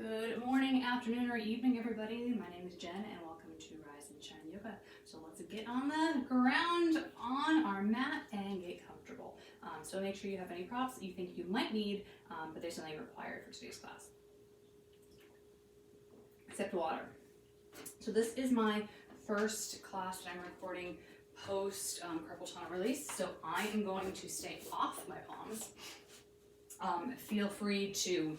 Good morning, afternoon, or evening, everybody. My name is Jen, and welcome to Rise and Shine Yoga. So let's get on the ground on our mat and get comfortable. So make sure you have any props that you think you might need, but there's nothing required for today's class, except water. So this is my first class that I'm recording post carpal tunnel release. So I am going to stay off my palms. Feel free to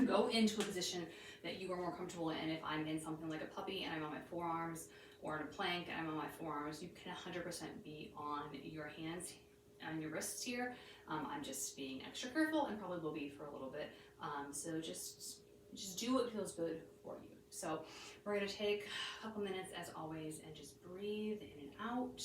go into a position that you are more comfortable in. If I'm in something like a puppy and I'm on my forearms, or in a plank and I'm on my forearms, you can 100% be on your hands and your wrists here. I'm just being extra careful and probably will be for a little bit. So just do what feels good for you. So we're gonna take a couple minutes as always and just breathe in and out.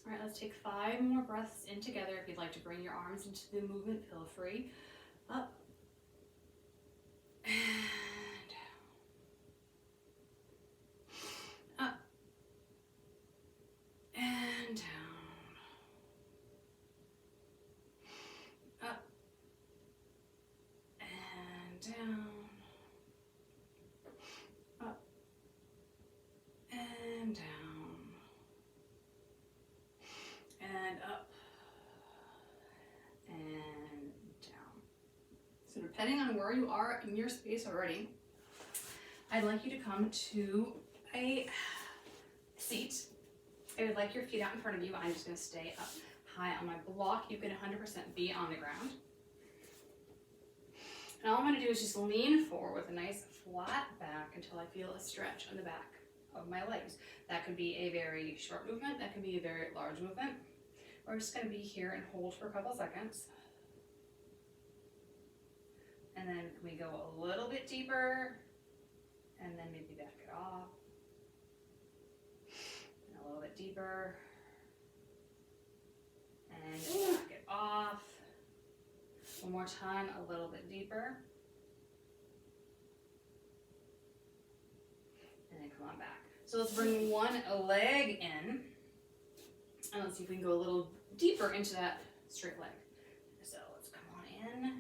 All right, let's take 5 more breaths in together. If you'd like to bring your arms into the movement, feel free. Up and down. Up and down. Up and down. Up and down. And up and down. So depending on where you are in your space already, I'd like you to come to a seat. I would like your feet out in front of you. I'm just going to stay up high on my block. You can 100% be on the ground. And all I'm going to do is just lean forward with a nice flat back until I feel a stretch on the back of my legs. That could be a very short movement. That could be a very large movement. We're just going to be here and hold for a couple seconds. And then we go a little bit deeper and then maybe back it off. And a little bit deeper and back it off. One more time, a little bit deeper. And then come on back. So let's bring one leg in. And let's see if we can go a little deeper into that straight leg. So let's come on in.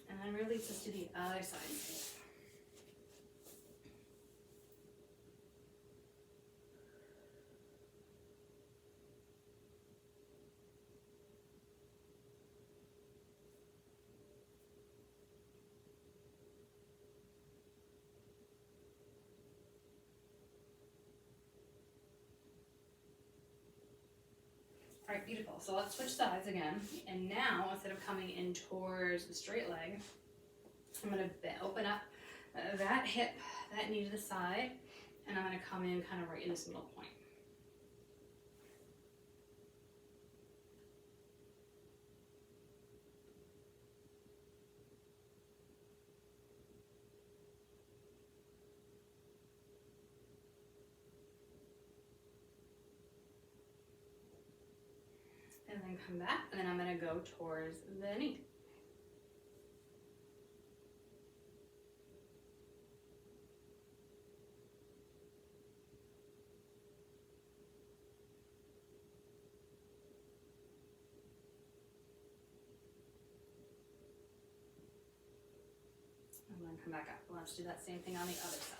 And then release us to the other side. All right, beautiful. So let's switch sides again. And now, instead of coming in towards the straight leg, I'm going to open up that hip, that knee to the side, and I'm going to come in kind of right in this middle point. And then come back, and then I'm going to go towards the knee. come back up. Let's do that same thing on the other side.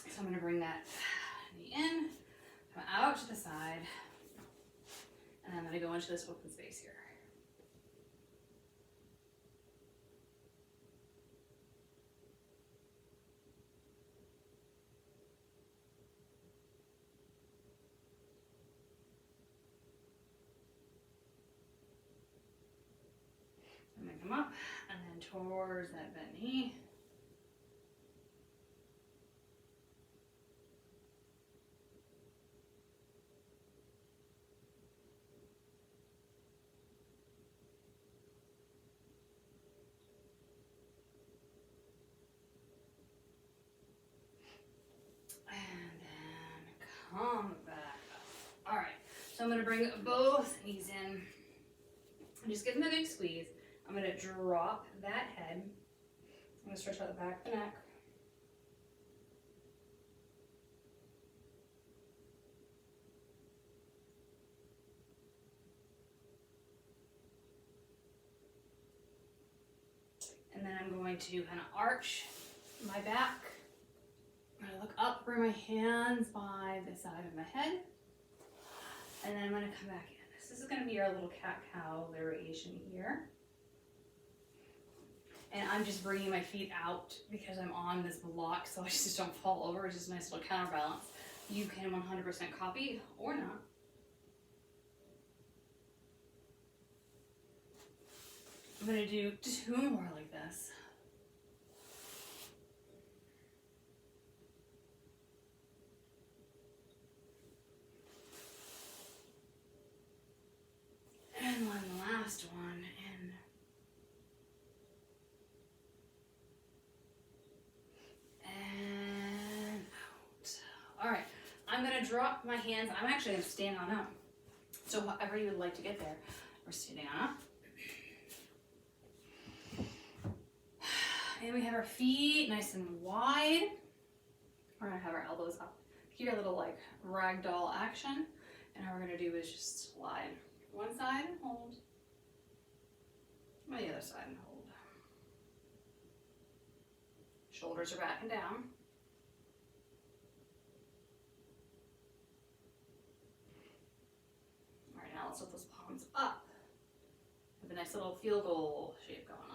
So I'm going to bring that knee in, come out to the side, and I'm going to go into this open space here. I'm going to come up and then towards that bent knee. Come back up. All right, so I'm gonna bring both knees in and just give them a big squeeze. I'm gonna drop that head. I'm gonna stretch out the back of the neck. And then I'm going to kind of arch my back. I'm gonna look up, bring my hands by the side of my head, and then I'm gonna come back in. This is gonna be our little cat-cow variation here. And I'm just bringing my feet out because I'm on this block so I just don't fall over. It's just a nice little counterbalance. You can 100% copy or not. I'm gonna do 2 more like this. And one last one in. And out. All right, I'm gonna drop my hands. I'm actually gonna stand on up. So however you would like to get there, we're standing on up. And we have our feet nice and wide. We're gonna have our elbows up. Here, a little like ragdoll action. And all we're gonna do is just slide one side and hold. On the other side and hold. Shoulders are back and down. All right, now let's lift those palms up. Have a nice little field goal shape going on.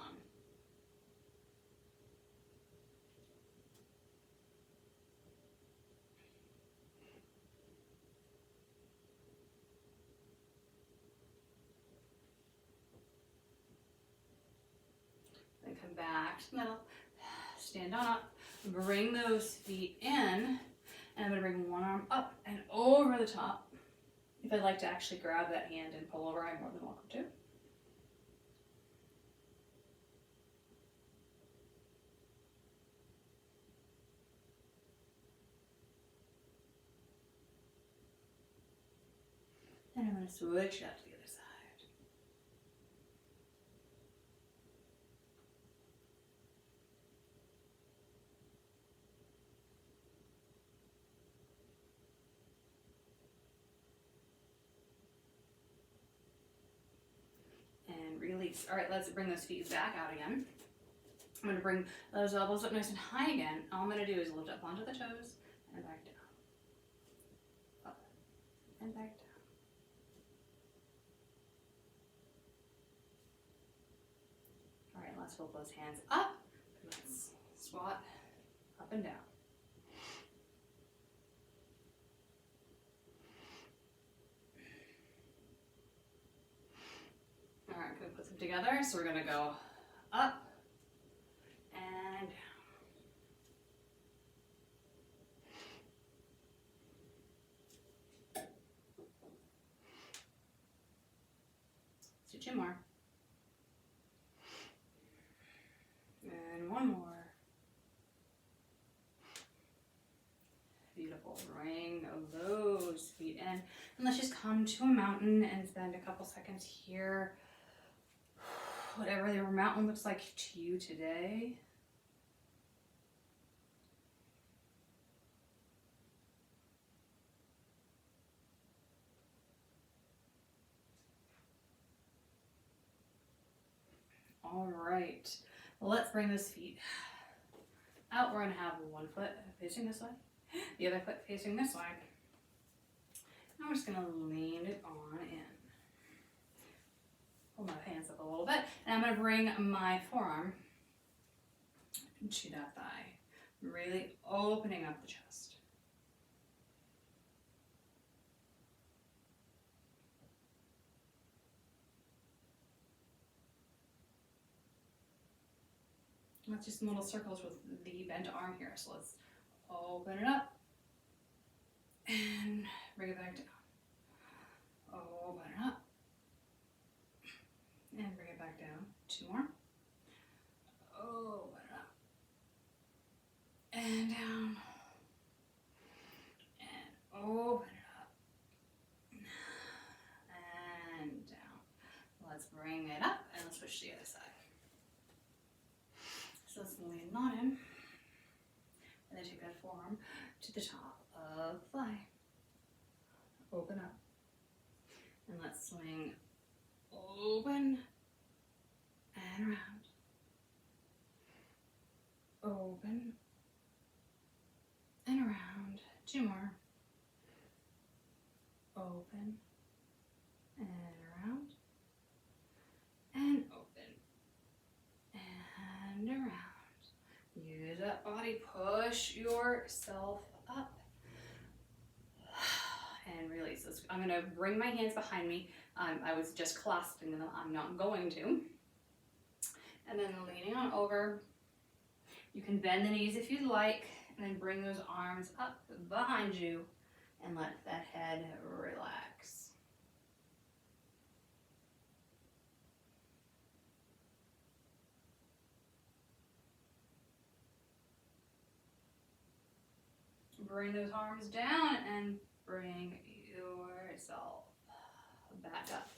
Then come back to the middle, stand on up, bring those feet in, and I'm gonna bring one arm up and over the top. If I'd like to actually grab that hand and pull over, I'm more than welcome to. And I'm gonna switch out to the other side. And release. All right, let's bring those feet back out again. I'm gonna bring those elbows up nice and high again. All I'm gonna do is lift up onto the toes and back down. Up and back down. All right, let's hold those hands up. Let's squat up and down. All right, I'm gonna put them together. So we're gonna go up and down. Let's do 2 more. And 1 more. Beautiful. Bring those feet in. And let's just come to a mountain and spend a couple seconds here. Whatever your mountain looks like to you today. All right, Let's bring those feet out. We're gonna have one foot facing this way, the other foot facing this way. Now we're just gonna lean it on in. Pull my hands up a little bit, and I'm gonna bring my forearm to that thigh, really opening up the chest. Let's do some little circles with the bent arm here. So let's open it up and bring it back down. Open it up and bring it back down. Two more. Open it up and down and open it up and down. Let's bring it up and let's switch to the other side. So let's lean on in, and then take that forearm to the top of the thigh. Open up, and let's swing open and around. Open and around. Two more. Open and around, and open and around. Use that body, push yourself up and release this. I'm gonna bring my hands behind me. I was just clasping them, I'm not going to. And then leaning on over. You can bend the knees if you'd like, and then bring those arms up behind you and let that head relax. Bring those arms down and bring yourself back up.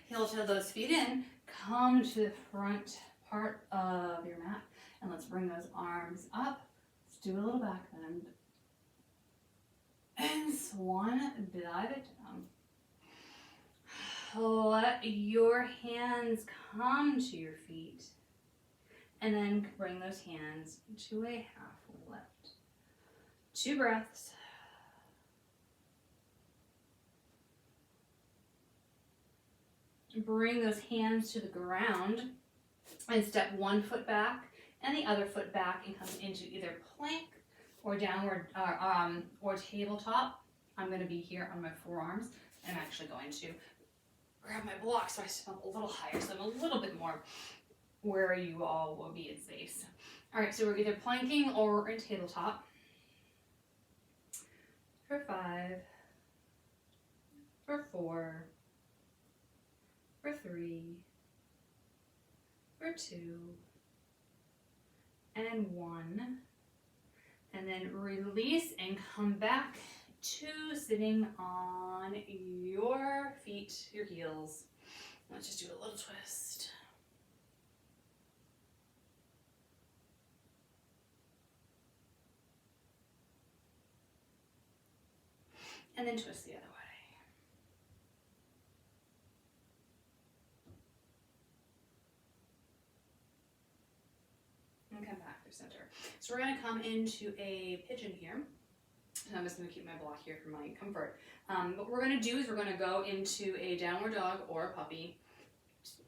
Heel toe those feet in. Come to the front part of your mat and let's bring those arms up. Let's do a little back bend. And swan dive it down. Let your hands come to your feet and then bring those hands to a half lift. 2 breaths. Bring those hands to the ground and step one foot back and the other foot back and come into either plank or downward or tabletop. I'm going to be here on my forearms. I'm actually going to grab my block so I sit up a little higher, so I'm a little bit more where you all will be in space. All right, so we're either planking or we're in tabletop. For 5, for 4, for 3, for 2, and 1. And then release and come back to sitting on your feet, your heels. Let's just do a little twist. And then twist the other way. And come back through center. So we're going to come into a pigeon here. And I'm just going to keep my block here for my comfort. What we're going to do is we're going to go into a downward dog or a puppy.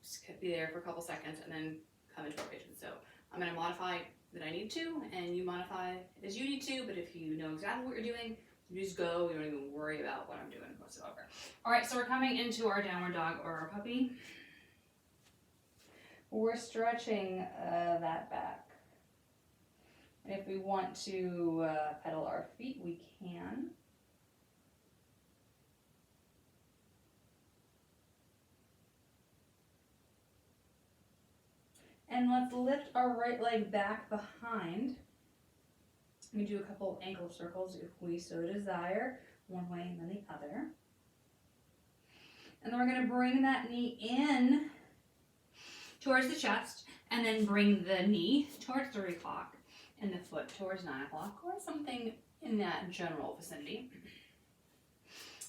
Just be there for a couple seconds and then come into our pigeon. So I'm going to modify that I need to, and you modify as you need to, but if you know exactly what you're doing, you just go, you don't even worry about what I'm doing whatsoever. All right, so we're coming into our downward dog or our puppy. We're stretching that back. And if we want to pedal our feet, we can. And let's lift our right leg back behind. We do a couple ankle circles if we so desire, one way and then the other. And then we're going to bring that knee in towards the chest, and then bring the knee towards 3 o'clock and the foot towards 9 o'clock, or something in that general vicinity.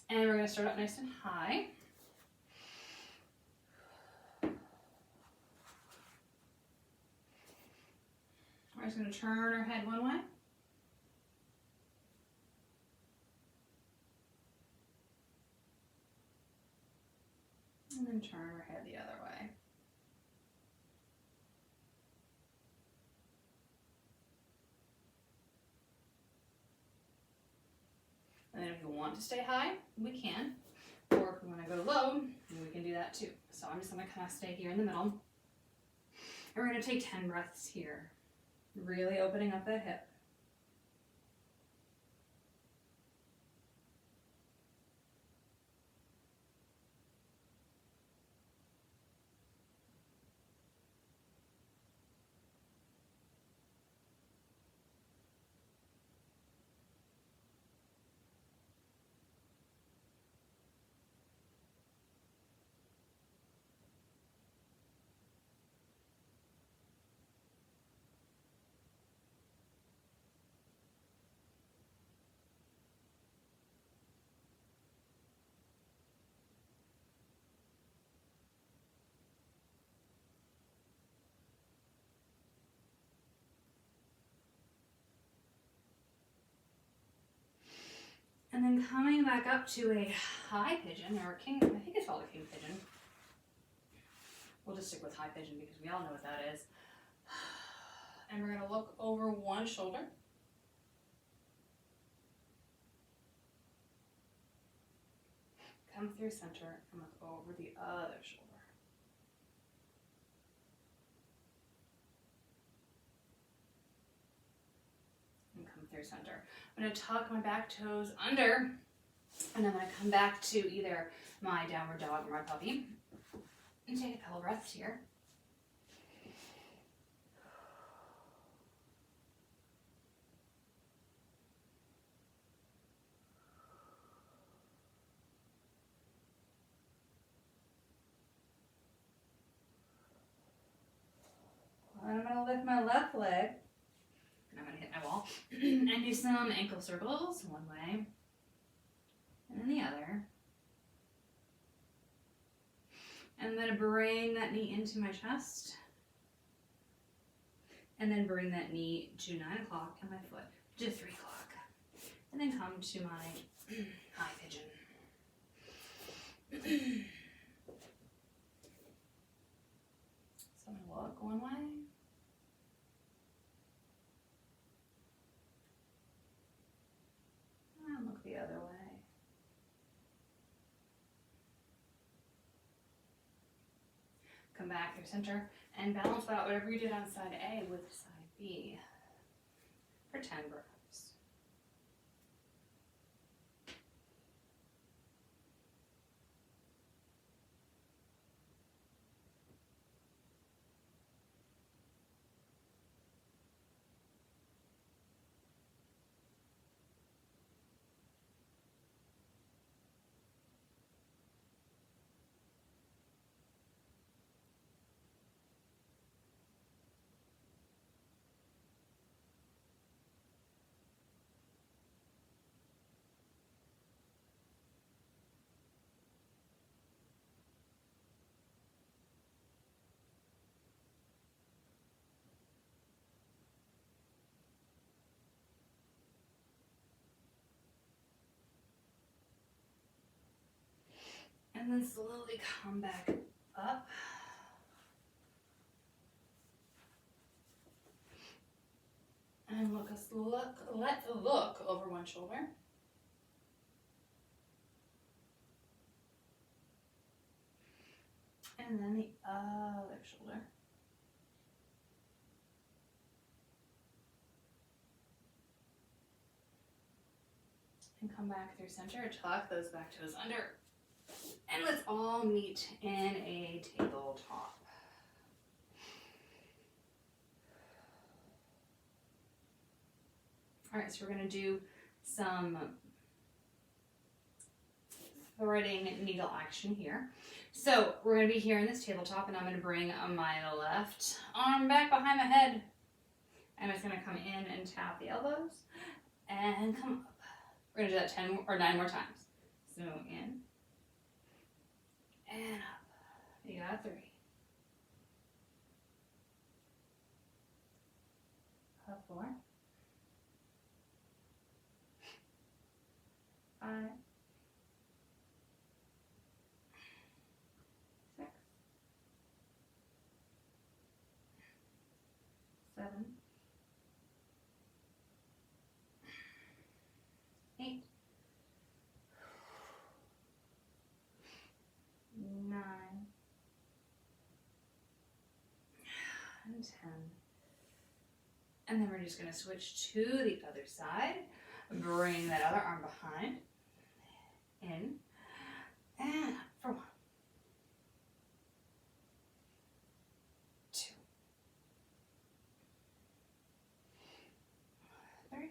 And we're going to start up nice and high. We're just going to turn our head one way. And then turn our head the other way. And then if you want to stay high, we can. Or if we want to go low, we can do that too. So I'm just going to kind of stay here in the middle. And we're going to take 10 breaths here. Really opening up that hip. And then coming back up to a high pigeon, or a king, I think it's called a king pigeon. We'll just stick with high pigeon because we all know what that is. And we're going to look over one shoulder. Come through center and look over the other shoulder. And come through center. I'm going to tuck my back toes under, and I'm going to come back to either my downward dog or my puppy. And take a couple breaths here. And I'm going to lift my left leg, and I'm going to hit my wall, and do some ankle circles, one way, and then the other. And I'm going to bring that knee into my chest, and then bring that knee to 9 o'clock and my foot to 3 o'clock. And then come to my high pigeon. So I'm going to look one way. And look the other way. Come back through center and balance out whatever you did on side A with side B for 10 breaths. And then slowly come back up. And let's look over one shoulder. And then the other shoulder. And come back through center, tuck those back toes under. And let's all meet in a tabletop. All right, so we're going to do some threading needle action here. So we're going to be here in this tabletop, and I'm going to bring my left arm back behind my head. I'm just going to come in and tap the elbows and come up. We're going to do that 10 or 9 more times. So in and up. You got 3. up. 4, 5, 6, 7, 8, 9, and 10. And then we're just going to switch to the other side. Bring that other arm behind. In. And up for 1, 2, 3,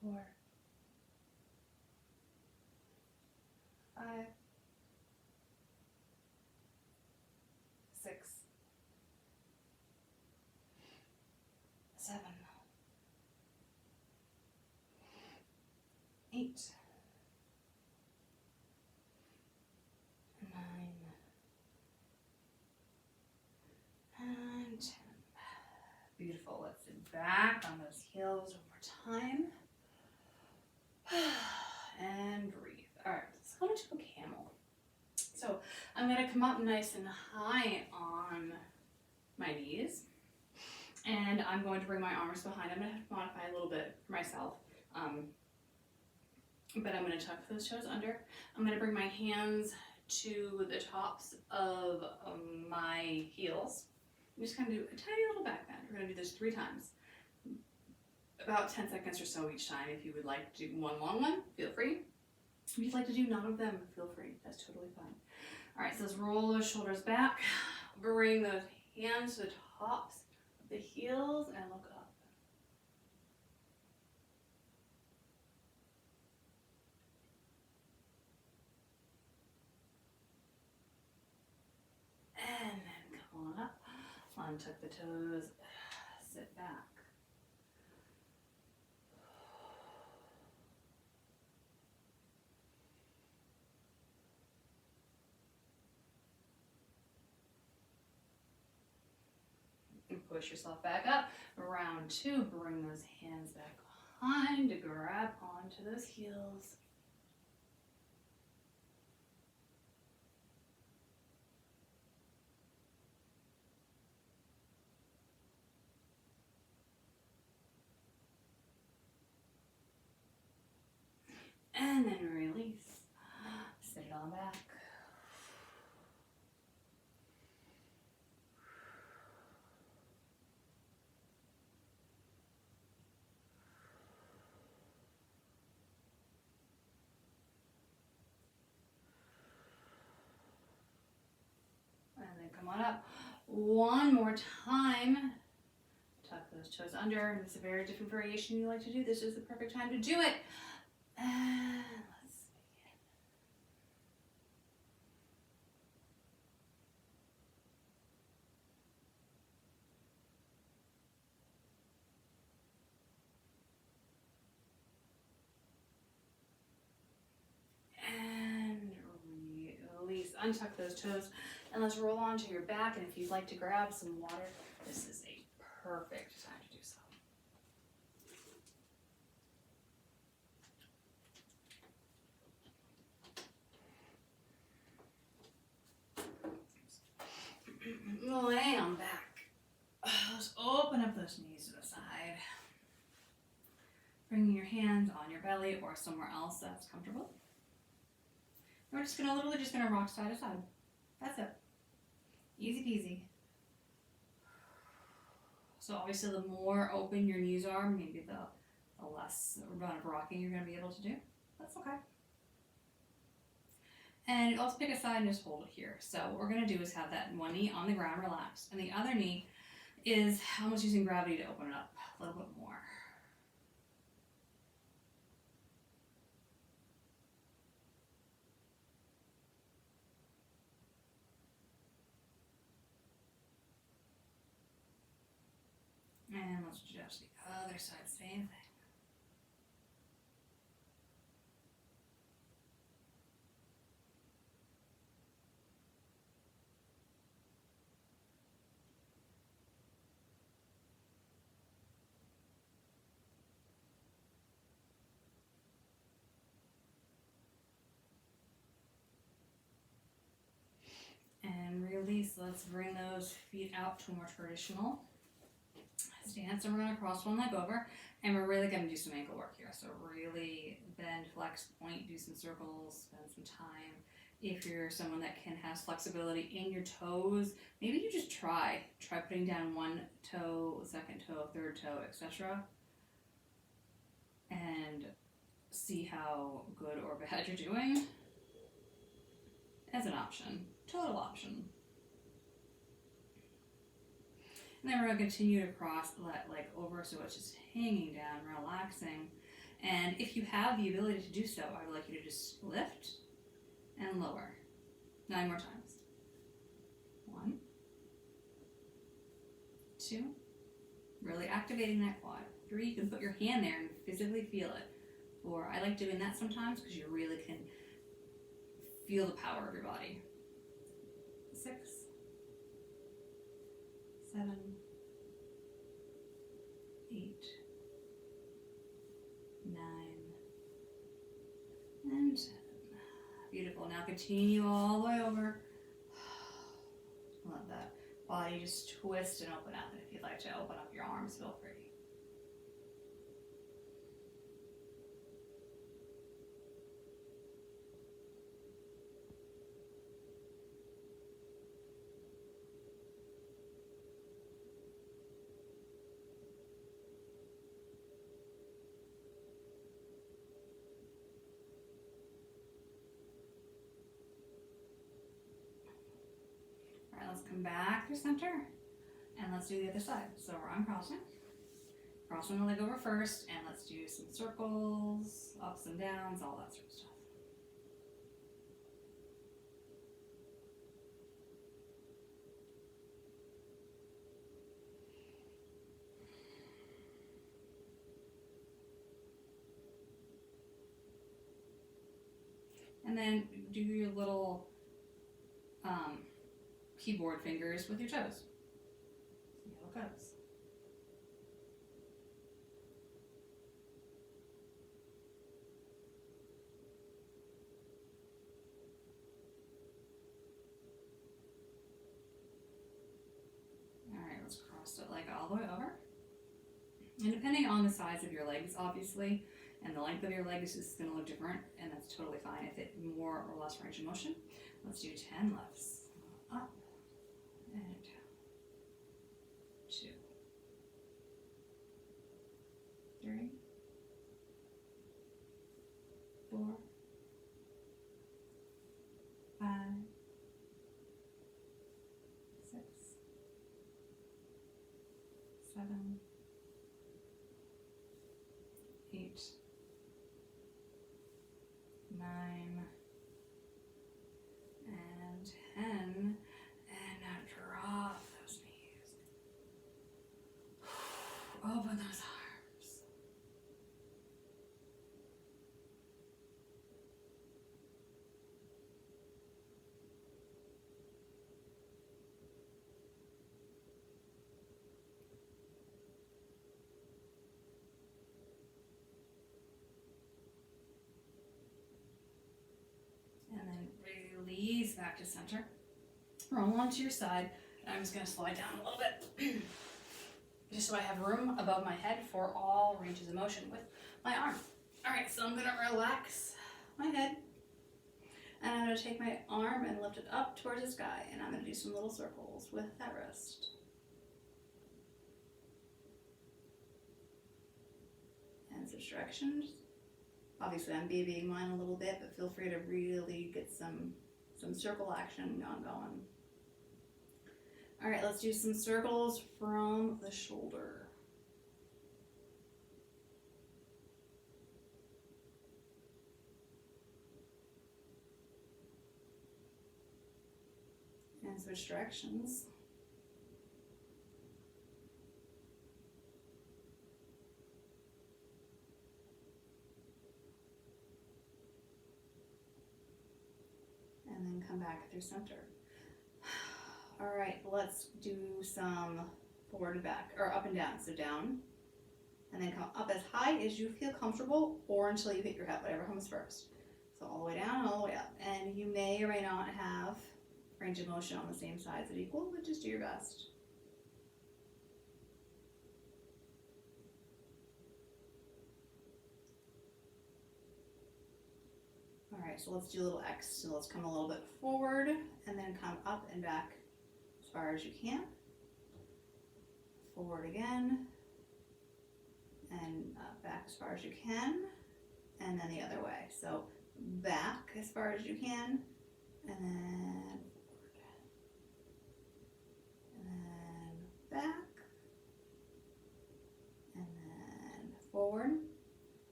4, 5, 6, 7, 8, 9, and 10. Beautiful. Let's sit back on those heels one more time. And breathe. All right, let's go into a camel. So I'm going to come up nice and high on my knees. And I'm going to bring my arms behind. I'm going to have to modify a little bit for myself. But I'm going to tuck those toes under. I'm going to bring my hands to the tops of my heels. I'm just going to do a tiny little back bend. We're going to do this 3 times. About 10 seconds or so each time. If you would like to do one long one, feel free. If you'd like to do none of them, feel free. That's totally fine. All right, so let's roll those shoulders back. Bring those hands to the tops of the heels and look up. And then come on up. Untuck the toes. Sit back. Push yourself back up. Round 2, bring those hands back behind to grab onto those heels. And then release. Sit it on back. Come on up. One more time. Tuck those toes under. This is a very different variation you like to do. This is the perfect time to do it. And let's begin. And release. Untuck those toes. And let's roll onto your back. And if you'd like to grab some water, this is a perfect time to do so. Lay on back. Let's open up those knees to the side. Bringing your hands on your belly or somewhere else that's comfortable. And we're just gonna rock side to side. That's it. Easy peasy. So obviously the more open your knees are, maybe the less amount of rocking you're going to be able to do. That's okay. And also pick a side and just hold it here. So what we're going to do is have that one knee on the ground relaxed, and the other knee is almost using gravity to open it up a little bit more. And let's adjust the other side, same thing. release. Let's bring those feet out to a more traditional stance, and we're gonna cross one leg over, and we're really gonna do some ankle work here. So really bend, flex, point, do some circles, spend some time. If you're someone that has flexibility in your toes, maybe you just try putting down one toe, second toe, third toe, etc., and see how good or bad you're doing as an option, total option. And then we're going to continue to cross that leg over so it's just hanging down, relaxing. And if you have the ability to do so, I would like you to just lift and lower. 9 more times. 1, 2, really activating that quad. 3, you can put your hand there and physically feel it. 4, I like doing that sometimes because you really can feel the power of your body. 6, 7, 8, 9, and 10. Beautiful. Now continue all the way over. Let that body just twist and open up. And if you'd like to open up your arms, feel free. Let's come back through center, and let's do the other side. So we're uncrossing. Crossing the leg over first, and let's do some circles, ups and downs, all that sort of stuff. And then do your little keyboard fingers with your toes. See how it goes. Alright, let's cross the leg all the way over. And depending on the size of your legs, obviously, and the length of your legs is going to look different, and that's totally fine if it more or less range of motion. Let's do 10 lifts. Up and down. 2, 3, 4, 5, 6, 7, 8, 9, and 10. And now drop those knees. Open those arms. And then release back to center. Roll onto your side. And I'm just going to slide down a little bit. Just so I have room above my head for all ranges of motion with my arm. Alright, so I'm going to relax my head. And I'm going to take my arm and lift it up towards the sky. And I'm going to do some little circles with that wrist. And switch directions. Obviously I'm babying mine a little bit, but feel free to really get some circle action going. Alright, let's do some circles from the shoulder. And switch directions. And then come back through center. All right, let's do some forward and back, or up and down. So down, and then come up as high as you feel comfortable, or until you hit your head, whatever comes first. So all the way down and all the way up. And you may or may not have range of motion on the same sides at equal, but just do your best. Alright, so let's do a little X. So let's come a little bit forward and then come up and back as far as you can. Forward again and back as far as you can, and then the other way. So back as far as you can, and then back, and then forward,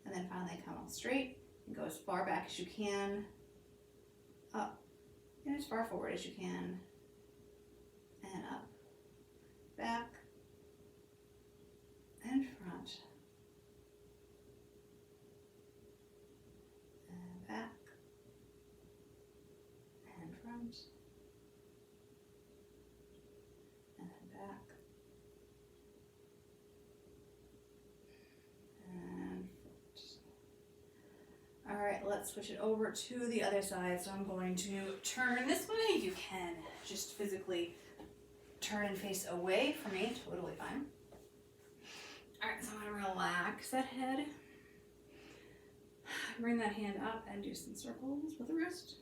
and then finally come up straight and go as far back as you can, up, and as far forward as you can, and up, back, and front, and back, and front, and then back, and front. Alright, let's switch it over to the other side. So I'm going to turn this way. You can just physically turn and face away from me, totally fine. Alright, so I'm going to relax that head. Bring that hand up and do some circles with the wrist.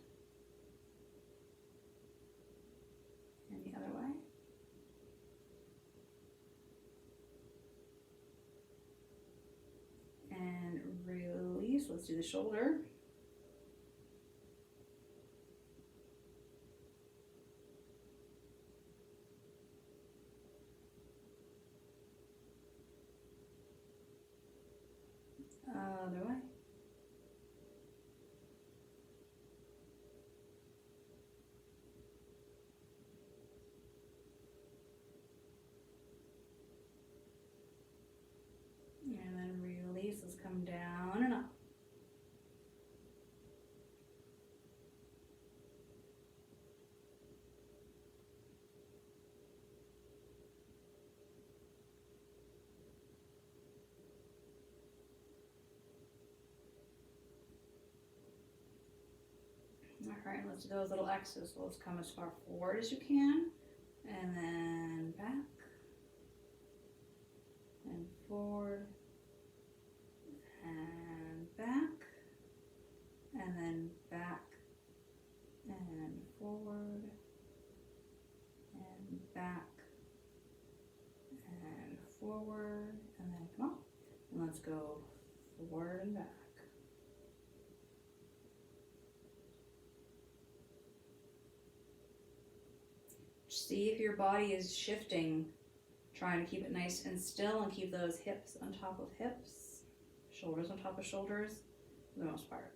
And the other way. And release. Let's do the shoulder. Other way. And then release. Let's come down and up. Alright, let's do those little X's. So let's come as far forward as you can, and then back, and forward, and back, and then back, and forward, and back, and forward, and then come up. And let's go forward and back. See if your body is shifting, trying to keep it nice and still and keep those hips on top of hips, shoulders on top of shoulders for the most part.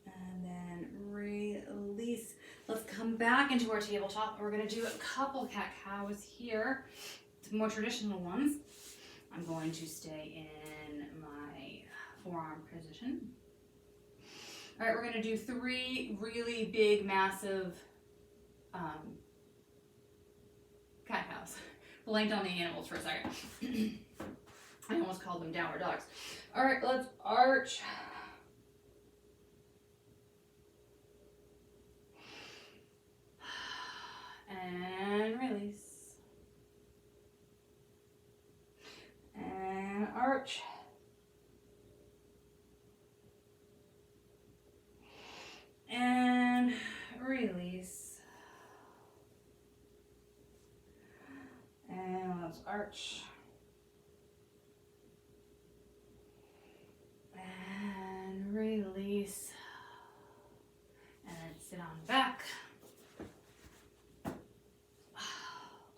And then release. Let's come back into our tabletop. We're going to do a couple cat-cows here, some more traditional ones. I'm going to stay in my forearm position. All right, we're going to do 3 really big, massive cat-cows. Blanked on the animals for a second. I almost called them downward dogs. All right, let's arch. And release. And arch. And release. And let's arch. And release. And then sit on back.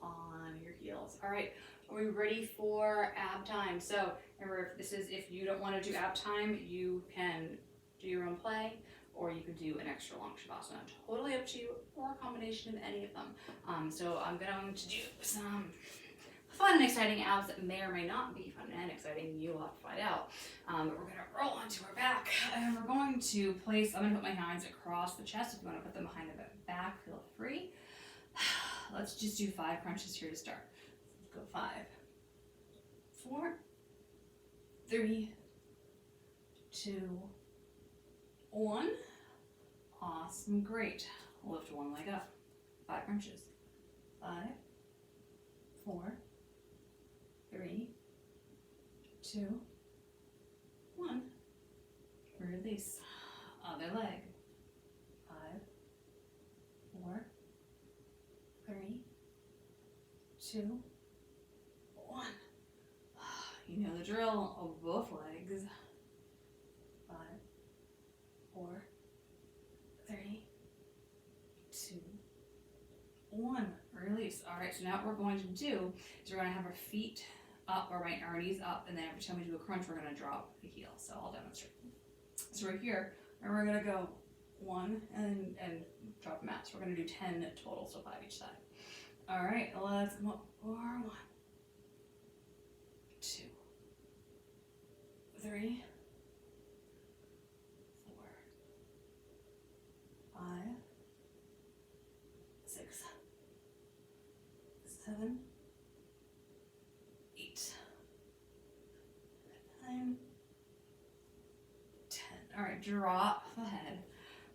On your heels. All right, are we ready for ab time? So remember, if you don't want to do ab time, you can do your own play, or you could do an extra long shavasana. Totally up to you, or a combination of any of them. So I'm going to do some fun and exciting abs that may or may not be fun and exciting. You'll have to find out. But we're going to roll onto our back, and we're going to place, I'm going to put my hands across the chest. If you want to put them behind the back, feel free. Let's just do 5 crunches here to start. Let's go 5, 4, 3, 2, 1. Awesome, great. Lift one leg up, 5 crunches. 5, 4, 3, 2, 1. Release. Other leg. 5, 4, 3, 2, 1. You know the drill of both legs. 5, 4, 3, 2, 1. Release. All right, so now what we're going to do is we're going to have our feet up, or our knees up, and then every time we do a crunch, we're going to drop the heel. So I'll demonstrate. So right here, and we're going to go 1 and drop them out. So we're going to do 10 total, so 5 each side. All right, let's come up for 1, 2, 3, 4, 5, 6, 7, 8, 9, 10. All right, drop the head,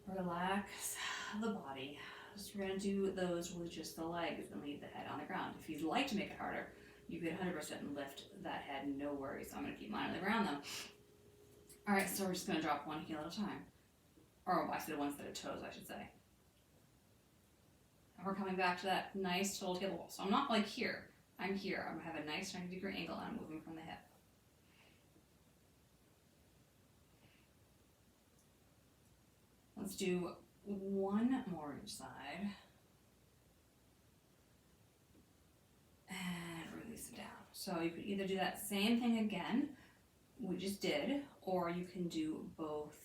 relax the body. So we're gonna do those with just the legs and leave the head on the ground. If you'd like to make it harder, you could 100% lift that head, no worries. So I'm gonna keep mine on the ground though. All right, so we're just gonna drop one heel at a time. Or I said one set of toes, I should say. And we're coming back to that nice total table wall. So I'm not like here, I'm here. I'm gonna have a nice 90-degree angle and I'm moving from the hip. Let's do 1 more each side. And release it down. So you could either do that same thing again, we just did, or you can do both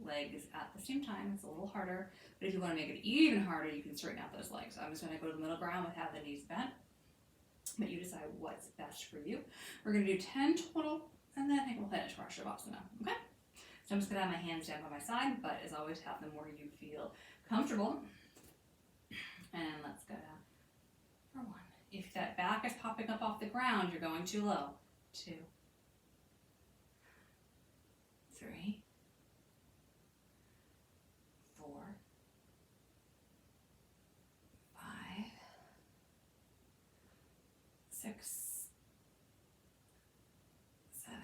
legs at the same time. It's a little harder, but if you want to make it even harder, you can straighten out those legs. So I'm just going to go to the middle ground without the knees bent, but you decide what's best for you. We're going to do 10 total, and then I think we'll finish our Shavasana, okay? So I'm just going to have my hands down by my side, but as always, have them where you feel comfortable. And let's go down for 1. If that back is popping up off the ground, you're going too low. 2, 3, 4, 5, 6, 7,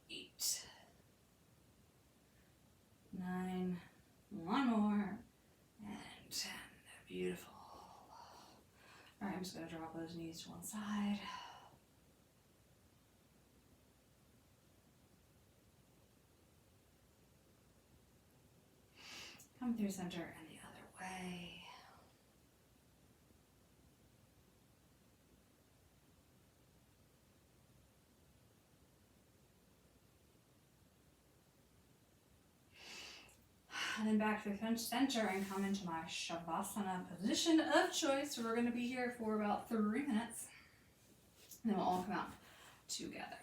8, 9, 1 more, and 10. Beautiful. All right, I'm just going to drop those knees to one side. Come through center and the other way. And then back to the center and come into my Shavasana position of choice. So we're going to be here for about 3 minutes. And then we'll all come out together.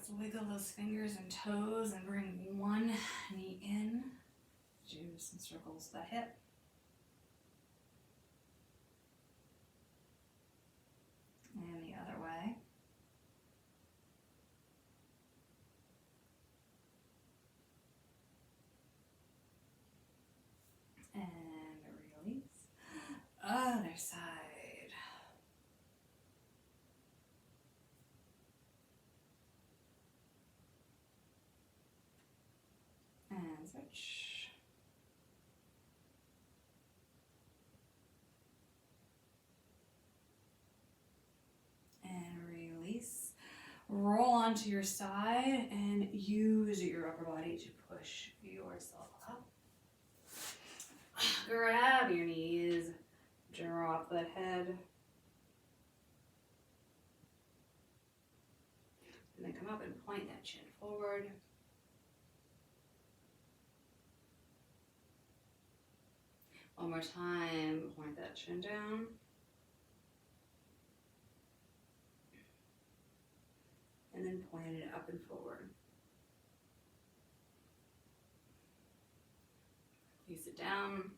Let's wiggle those fingers and toes and bring one knee in. Do some circles the hip. And the other way. And release. Other side. And switch. And release. Roll onto your side and use your upper body to push yourself up. Grab your knees, drop the head, and then come up and point that chin forward. One more time, point that chin down. And then point it up and forward. Release it down.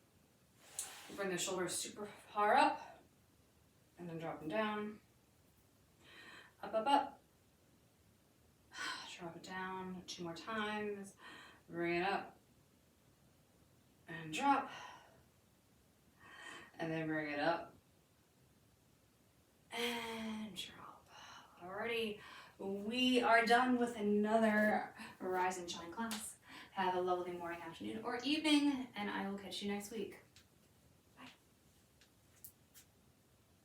Bring the shoulders super far up. And then drop them down. Up, up, up. Drop it down 2 more times. Bring it up. And drop. And then bring it up. And drop. Alrighty. We are done with another Rise and Shine class. Have a lovely morning, afternoon, or evening, and I will catch you next week.